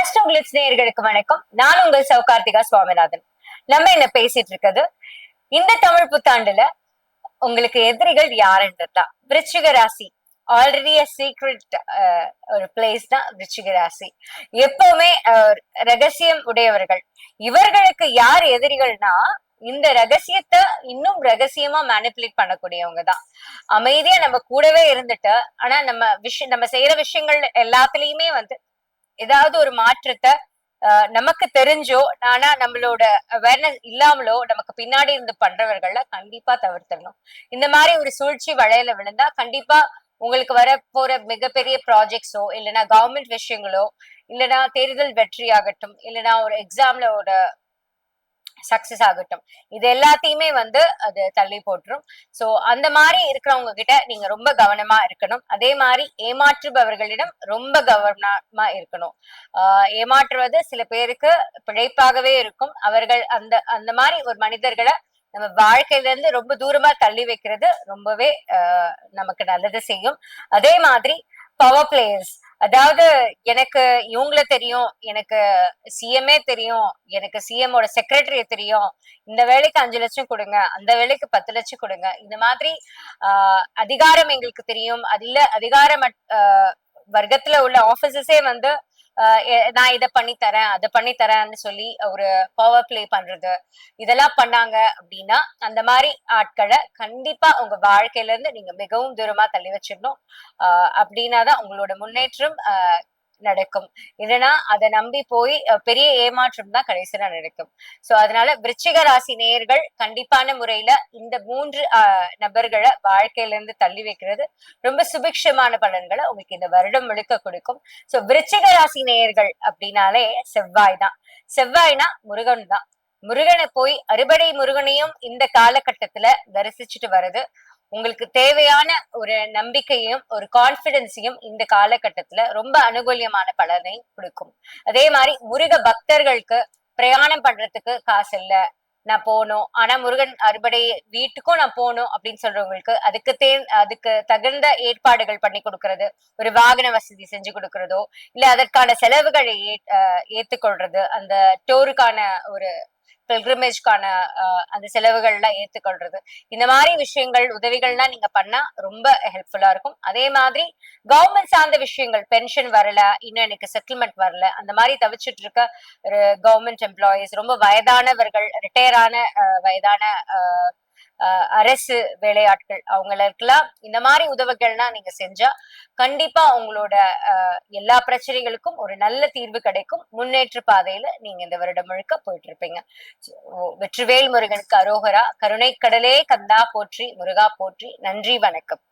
ஆஸ்ட்ரோகிளிட்ஸ் நேயர்களுக்கு வணக்கம். நான் உங்கள் சௌகார்த்திகா சுவாமிநாதன். நம்ம என்ன பேசிட்டு இருக்கிறது, இந்த தமிழ் புத்தாண்டுல உங்களுக்கு எதிரிகள் யாருன்றதுதான். விருச்சிக ராசி ஆல்ரெடி சீக்ரெட் ஒரு பிளேஸ் தான் விருச்சிக ராசி. எப்பவுமே ரகசியம் உடையவர்கள். இவர்களுக்கு யார் எதிரிகள்னா, இந்த ரகசியத்தை இன்னும் ரகசியமா மேனிபுலேட் பண்ணக்கூடியவங்க தான். அமைதியா நம்ம கூடவே இருந்துட்டு, ஆனா நம்ம செய்யற விஷயங்கள் எல்லாத்துலயுமே ஏதாவது ஒரு மாற்றத்தை நமக்கு தெரிஞ்சோ, ஆனா நம்மளோட அவேர்னஸ் இல்லாமலோ நமக்கு பின்னாடி இருந்து பண்றவர்கள கண்டிப்பா தவிர்த்திடணும். இந்த மாதிரி ஒரு சூழ்ச்சி வளையல விழுந்தா கண்டிப்பா உங்களுக்கு வர போற மிகப்பெரிய ப்ராஜெக்ட்ஸோ, இல்லைன்னா கவர்மெண்ட் விஷயங்களோ, இல்லைன்னா தேர்தல் வெற்றி ஆகட்டும், இல்லைன்னா ஒரு எக்ஸாம்ல ஒரு சக்சஸ் ஆகட்டும், இது எல்லாத்தையுமே அது தள்ளி போட்டுரும். சோ அந்த மாதிரி இருக்கிறவங்க கிட்ட நீங்க ரொம்ப கவனமா இருக்கணும். அதே மாதிரி ஏமாற்றுபவர்களிடம் ரொம்ப கவனமா இருக்கணும். ஏமாற்றுவது சில பேருக்கு பிழைப்பாகவே இருக்கும். அவர்கள் அந்த அந்த மாதிரி ஒரு மனிதர்களை நம்ம வாழ்க்கையில இருந்து ரொம்ப தூரமா தள்ளி வைக்கிறது ரொம்பவே நமக்கு நல்லது செய்யும். அதே மாதிரி பவர் பிளேயர்ஸ், அதாவது எனக்கு இவங்கள தெரியும், எனக்கு சிஎம்ஏ தெரியும், எனக்கு சிஎம்மோட செக்ரட்டரிய தெரியும், இந்த வேலைக்கு 5 லட்சம் கொடுங்க, அந்த வேலைக்கு 10 லட்சம் கொடுங்க, இந்த மாதிரி அதிகாரம் எங்களுக்கு தெரியும், அதுல அதிகார வர்க்கத்துல உள்ள ஆபீசர்ஸே நான் இதை பண்ணி தரேன், அதை பண்ணி தரேன்னு சொல்லி ஒரு பவர் பிளே பண்றது, இதெல்லாம் பண்ணாங்க அப்படின்னா அந்த மாதிரி ஆட்களை கண்டிப்பா உங்க வாழ்க்கையில இருந்து நீங்க மிகவும் தூரமா தள்ளி வச்சிடணும். அப்படின்னாதான் உங்களோட முன்னேற்றம் நடக்கும். இல்லைன்னா அதை நம்பி போய் பெரிய ஏமாற்றம் தான் கடைசியில நடக்கும். சோ அதனால விருச்சிக ராசி நேயர்கள் கண்டிப்பான முறையில இந்த 3 நபர்களை வாழ்க்கையில இருந்து தள்ளி வைக்கிறது ரொம்ப சுபிக்ஷமான பலன்களை உங்களுக்கு இந்த வருடம் முழுக்க கொடுக்கும். சோ விருச்சிக ராசி நேயர்கள் அப்படின்னாலே செவ்வாய் தான். செவ்வாய்னா முருகன் தான். முருகனை போய் அறுபடை முருகனையும் இந்த காலகட்டத்துல தரிசிச்சுட்டு வர்றது உங்களுக்கு தேவையான ஒரு நம்பிக்கையும் ஒரு கான்பிடன்ஸையும் இந்த காலகட்டத்துல ரொம்ப அனுகூலியமான பலனை கொடுக்கும். அதே மாதிரி முருக பக்தர்களுக்கு பிரயாணம் பண்றதுக்கு காசு இல்ல, நான் போகணும், ஆனா முருகன் அறுபடை வீட்டுக்கும் நான் போகணும் அப்படின்னு சொல்றவங்களுக்கு அதுக்கு தகுந்த ஏற்பாடுகள் பண்ணி கொடுக்கறது, ஒரு வாகன வசதி செஞ்சு கொடுக்கறதோ, இல்ல அதற்கான செலவுகளை ஏத்துக்கொள்றது, அந்த டோருக்கான ஒரு பில்கிரிமேஜ்க்கான அந்த செலவுகள்லாம் ஏத்துக்கொள்றது, இந்த மாதிரி விஷயங்கள் உதவிகள்லாம் நீங்க பண்ணா ரொம்ப ஹெல்ப்ஃபுல்லா இருக்கும். அதே மாதிரி கவர்மெண்ட் சார்ந்த விஷயங்கள், பென்ஷன் வரல, இன்னும் எனக்கு செட்டில்மெண்ட் வரல, அந்த மாதிரி தவிச்சிட்டு இருக்க ஒரு கவர்மெண்ட் எம்ப்ளாயிஸ், ரொம்ப வயதானவர்கள், ரிட்டையர் ஆன வயதான அரசு வேலையாட்கள், அவங்களுக்கெல்லாம் இந்த மாதிரி உதவிகள்லாம் நீங்க செஞ்சா கண்டிப்பா உங்களோட எல்லா பிரச்சனைகளுக்கும் ஒரு நல்ல தீர்வு கிடைக்கும். முன்னேற்ற பாதையில நீங்க இந்த வருடம் முழுக்க போயிட்டு இருப்பீங்க. வெற்றிவேல் முருகனுக்கு அரோகரா. கருணை கடலே கந்தா போற்றி, முருகா போற்றி. நன்றி, வணக்கம்.